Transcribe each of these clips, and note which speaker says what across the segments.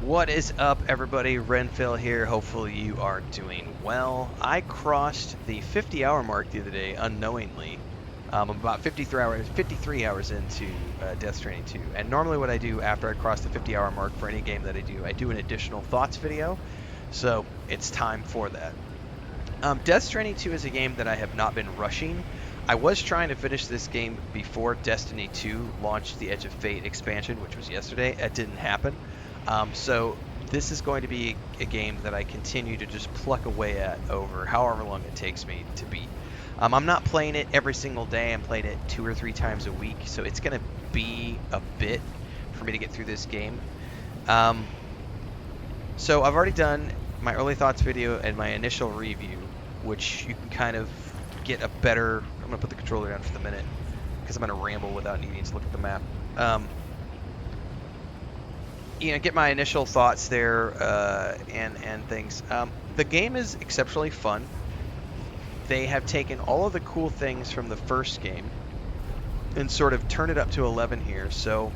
Speaker 1: What is up, everybody? Renfail here. Hopefully you are doing well. I crossed the 50-hour mark the other day unknowingly. I'm about 53 hours into Death Stranding 2. And normally what I do after I cross the 50-hour mark for any game that I do an additional thoughts video. So it's time for that. Death Stranding 2 is a game that I have not been rushing. I was trying to finish this game before Destiny 2 launched the Edge of Fate expansion, which was yesterday. It didn't happen. So this is going to be a game that I continue to just pluck away at over however long it takes me to beat. I'm not playing it every single day. I'm playing it 2 or 3 times a week, so it's going to be a bit for me to get through this game. So I've already done my early thoughts video and my initial review, which you can kind of get a better... I'm going to put the controller down for the minute because I'm going to ramble without needing to look at the map. Get my initial thoughts there and things. The game is exceptionally fun. They have taken all of the cool things from the first game and sort of turned it up to 11 here. So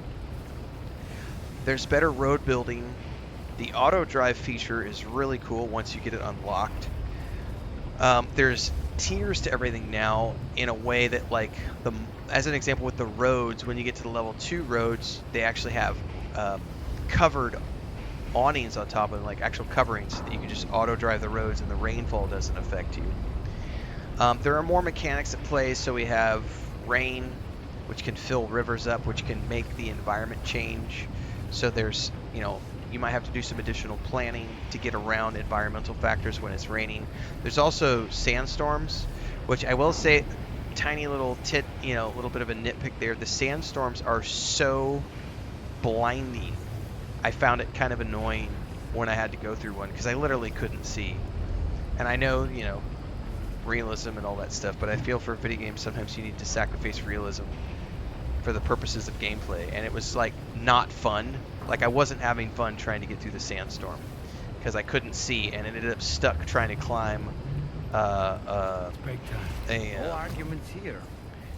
Speaker 1: there's better road building. The auto drive feature is really cool once you get it unlocked. There's tiers to everything now in a way that, like, as an example with the roads, when you get to the level 2 roads, they actually have covered awnings on top of them, like actual coverings, so that you can just auto drive the roads and the rainfall doesn't affect you. There are more mechanics at play, so we have rain, which can fill rivers up, which can make the environment change. So there's, you might have to do some additional planning to get around environmental factors when it's raining. There's also sandstorms, which I will say, tiny little little bit of a nitpick there. The sandstorms are so blinding. I found it kind of annoying when I had to go through one because I literally couldn't see. And I know, realism and all that stuff, but I feel for video games sometimes you need to sacrifice realism for the purposes of gameplay. And it was like not fun. Like I wasn't having fun trying to get through the sandstorm because I couldn't see and ended up stuck trying to climb
Speaker 2: break time. No arguments here.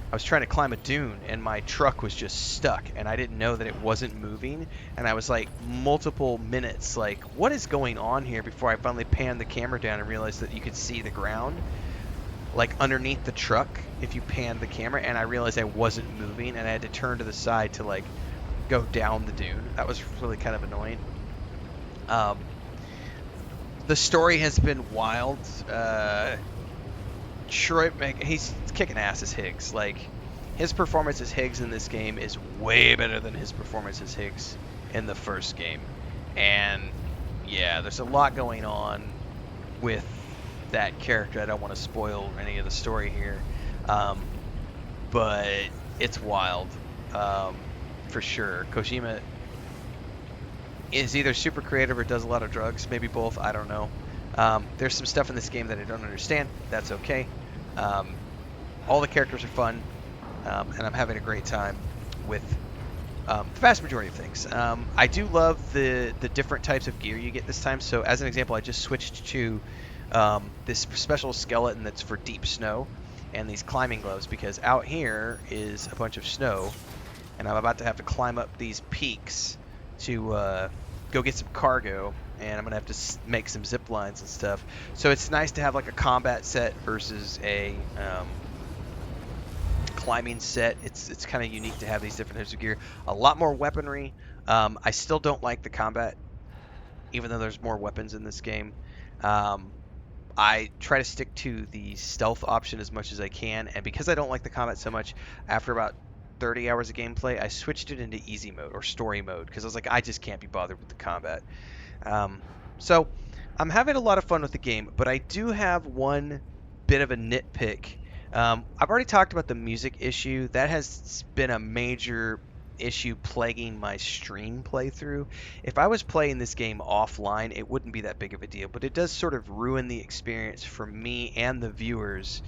Speaker 1: I was trying to climb a dune and my truck was just stuck and I didn't know that it wasn't moving, and I was like multiple minutes like, what is going on here, before I finally panned the camera down and realized that you could see the ground like underneath the truck if you panned the camera, and I realized I wasn't moving and I had to turn to the side to like go down the dune. That was really kind of annoying. The story has been wild. Troy, he's kicking ass as Higgs. Like, his performance as Higgs in this game is way better than his performance as Higgs in the first game. And yeah, there's a lot going on with that character. I don't want to spoil any of the story here, but it's wild, for sure. Kojima is either super creative or does a lot of drugs, maybe both, I don't know. There's some stuff in this game that I don't understand. That's okay. All the characters are fun, and I'm having a great time with the vast majority of things. I do love the different types of gear you get this time. So as an example, I just switched to this special skeleton that's for deep snow and these climbing gloves, because out here is a bunch of snow and I'm about to have to climb up these peaks to go get some cargo, and I'm gonna have to make some zip lines and stuff. So it's nice to have like a combat set versus a climbing set. It's kind of unique to have these different types of gear. A lot more weaponry. I still don't like the combat, even though there's more weapons in this game. I try to stick to the stealth option as much as I can, and because I don't like the combat so much, after about 30 hours of gameplay, I switched it into easy mode or story mode because I was like, I just can't be bothered with the combat. So I'm having a lot of fun with the game, but I do have one bit of a nitpick. I've already talked about the music issue. That has been a major issue plaguing my stream playthrough. If I was playing this game offline, it wouldn't be that big of a deal, but it does sort of ruin the experience for me and the viewers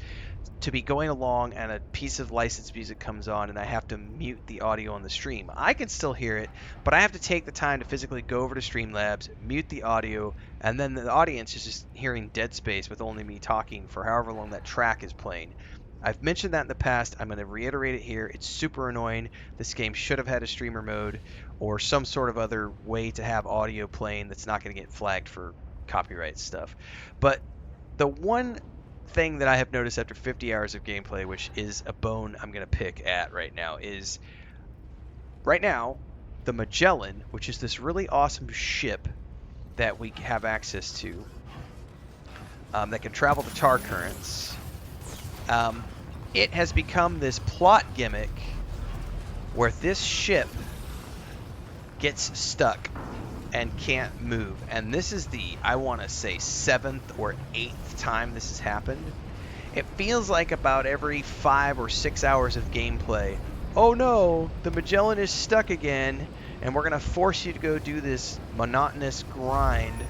Speaker 1: to be going along and a piece of licensed music comes on and I have to mute the audio on the stream. I can still hear it, but I have to take the time to physically go over to Streamlabs, mute the audio, and then the audience is just hearing dead space with only me talking for however long that track is playing. I've mentioned that in the past. I'm going to reiterate it here. It's super annoying. This game should have had a streamer mode or some sort of other way to have audio playing that's not going to get flagged for copyright stuff. But the one thing that I have noticed after 50 hours of gameplay, which is a bone I'm going to pick at right now, is right now the Magellan, which is this really awesome ship that we have access to that can travel the tar currents. It has become this plot gimmick where this ship gets stuck and can't move. And this is the, I want to say, 7th or 8th time this has happened. It feels like about every 5 or 6 hours of gameplay, oh no, the Magellan is stuck again, and we're going to force you to go do this monotonous grind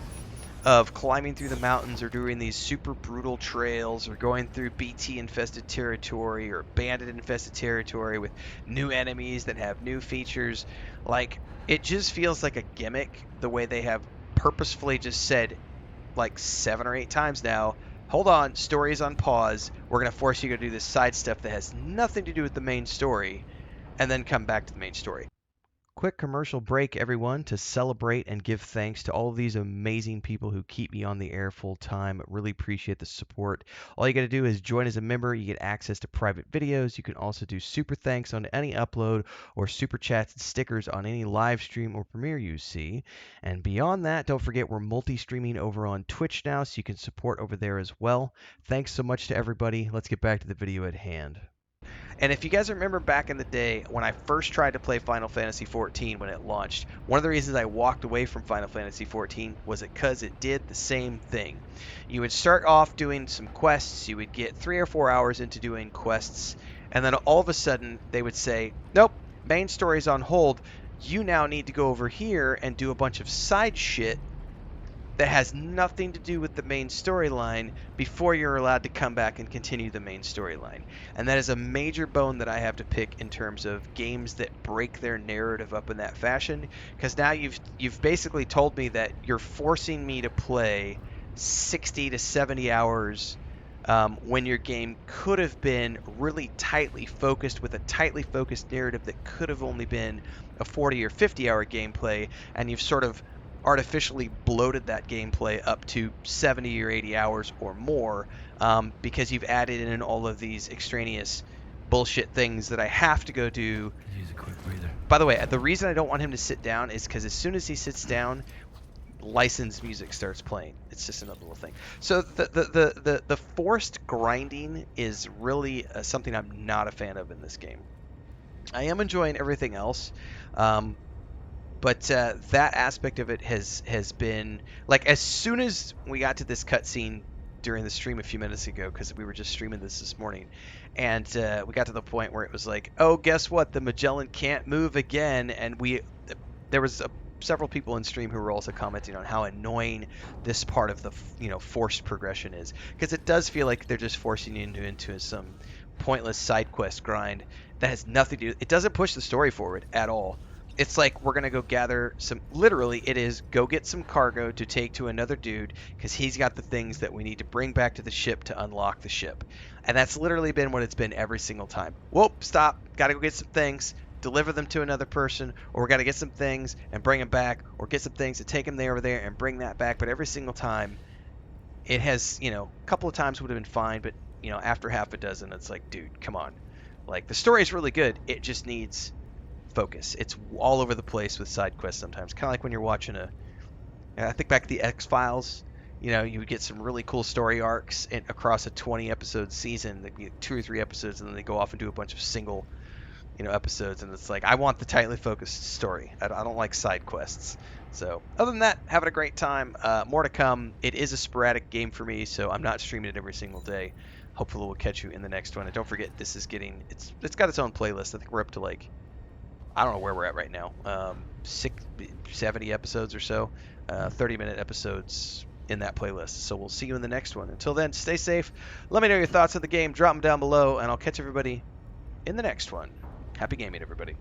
Speaker 1: of climbing through the mountains or doing these super brutal trails or going through BT infested territory or bandit infested territory with new enemies that have new features. Like, it just feels like a gimmick the way they have purposefully just said like 7 or 8 times now, hold on, story's on pause, we're going to force you to do this side stuff that has nothing to do with the main story, and then come back to the main story. Quick commercial break, everyone, to celebrate and give thanks to all of these amazing people who keep me on the air full time. Really appreciate the support. All you got to do is join as a member. You get access to private videos. You can also do super thanks on any upload or super chats and stickers on any live stream or premiere you see. And beyond that, don't forget we're multi-streaming over on Twitch now, so you can support over there as well. Thanks so much to everybody. Let's get back to the video at hand. And if you guys remember back in the day when I first tried to play Final Fantasy XIV when it launched, one of the reasons I walked away from Final Fantasy XIV was because it did the same thing. You would start off doing some quests, you would get 3 or 4 hours into doing quests, and then all of a sudden they would say, nope, main story's on hold. You now need to go over here and do a bunch of side shit that has nothing to do with the main storyline before you're allowed to come back and continue the main storyline. And that is a major bone that I have to pick in terms of games that break their narrative up in that fashion, because now you've basically told me that you're forcing me to play 60 to 70 hours when your game could have been really tightly focused with a tightly focused narrative that could have only been a 40 or 50 hour gameplay, and you've sort of artificially bloated that gameplay up to 70 or 80 hours or more because you've added in all of these extraneous bullshit things that I have to go do.
Speaker 2: Use a quick breather.
Speaker 1: By the way, the reason I don't want him to sit down is because as soon as he sits down, licensed music starts playing. It's just another little thing. So the forced grinding is really something I'm not a fan of in this game. I am enjoying everything else. But that aspect of it has been like, as soon as we got to this cutscene during the stream a few minutes ago, because we were just streaming this morning, and we got to the point where it was like, oh, guess what? The Magellan can't move again, and there was several people in stream who were also commenting on how annoying this part of the forced progression is, because it does feel like they're just forcing you into some pointless side quest grind that has nothing to do. It doesn't push the story forward at all. It's like we're going to go gather some, literally it is go get some cargo to take to another dude because he's got the things that we need to bring back to the ship to unlock the ship. And that's literally been what it's been every single time. Whoop, stop, got to go get some things, deliver them to another person, or we got to get some things and bring them back, or get some things to take them over there and bring that back. But every single time it has, a couple of times would have been fine, but after half a dozen, it's like, dude, come on. Like, the story is really good. It just needs focus. It's all over the place with side quests sometimes. Kind of like when you're watching I think back to the X-Files, you would get some really cool story arcs across a 20 episode season. There'd be 2 or 3 episodes, and then they go off and do a bunch of single, episodes, and it's like, I want the tightly focused story. I don't like side quests. So other than that, having a great time. More to come. It is a sporadic game for me, so I'm not streaming it every single day. Hopefully we'll catch you in the next one. And don't forget, this is it's got its own playlist. I think we're up to like, I don't know where we're at right now. 70 episodes or so, 30-minute episodes in that playlist. So we'll see you in the next one. Until then, stay safe. Let me know your thoughts on the game. Drop them down below, and I'll catch everybody in the next one. Happy gaming, everybody.